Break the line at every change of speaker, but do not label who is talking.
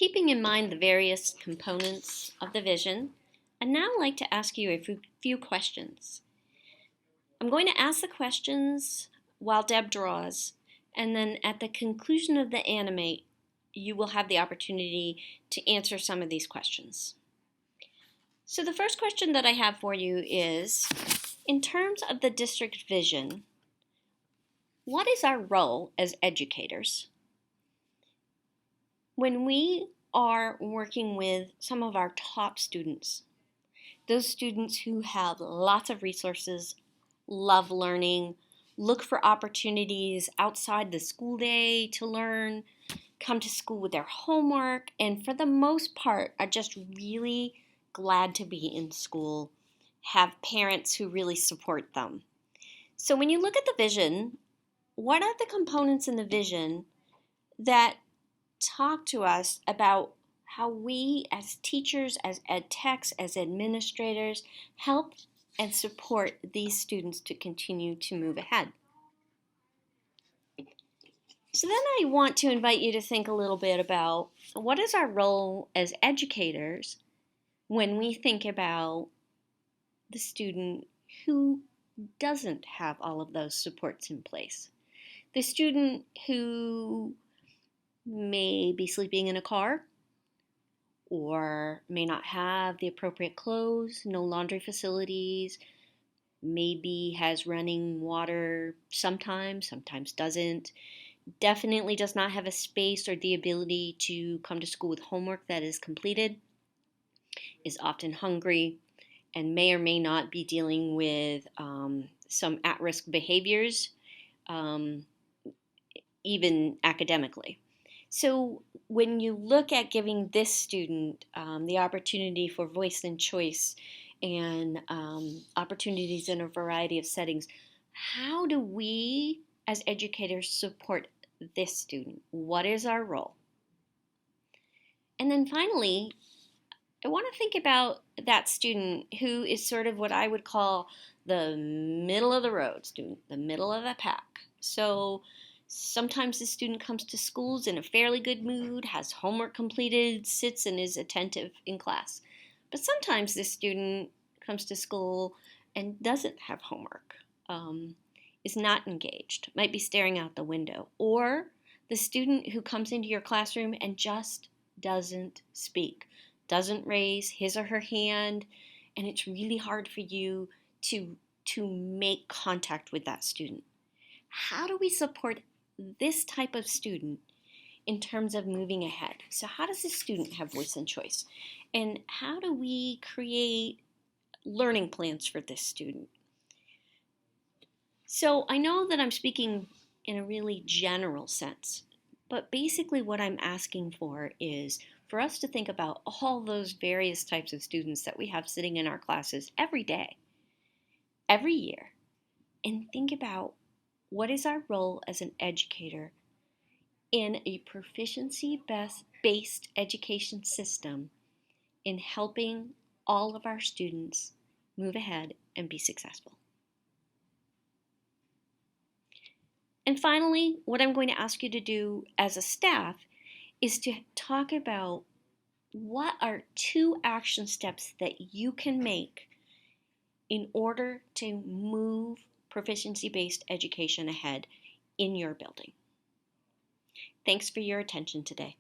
Keeping in mind the various components of the vision, I'd now like to ask you a few questions. I'm going to ask the questions while Deb draws, and then at the conclusion of the animate, you will have the opportunity to answer some of these questions. So the first question that I have for you is, in terms of the district vision, what is our role as educators? When we are working with some of our top students, those students who have lots of resources, love learning, look for opportunities outside the school day to learn, come to school with their homework, and for the most part are just really glad to be in school, have parents who really support them. So when you look at the vision, what are the components in the vision that talk to us about how we as teachers, as ed techs, as administrators help and support these students to continue to move ahead? So then I want to invite you to think a little bit about what is our role as educators when we think about the student who doesn't have all of those supports in place. The student who may be sleeping in a car or may not have the appropriate clothes, no laundry facilities, maybe has running water sometimes doesn't, definitely does not have a space or the ability to come to school with homework that is completed, is often hungry, and may or may not be dealing with some at-risk behaviors, even academically. So when you look at giving this student the opportunity for voice and choice and opportunities in a variety of settings, how do we as educators support this student? What is our role? And then finally, I want to think about that student who is sort of what I would call the middle of the road student, the middle of the pack. So sometimes the student comes to schools in a fairly good mood, has homework completed, sits and is attentive in class. But sometimes this student comes to school and doesn't have homework, is not engaged, might be staring out the window. Or the student who comes into your classroom and just doesn't speak, doesn't raise his or her hand, and it's really hard for you to make contact with that student. How do we support this type of student in terms of moving ahead? So how does this student have voice and choice? And how do we create learning plans for this student? So I know that I'm speaking in a really general sense, but basically what I'm asking for is for us to think about all those various types of students that we have sitting in our classes every day, every year, and think about what is our role as an educator in a proficiency-based education system in helping all of our students move ahead and be successful. And finally, what I'm going to ask you to do as a staff is to talk about what are 2 action steps that you can make in order to move proficiency-based education ahead in your building. Thanks for your attention today.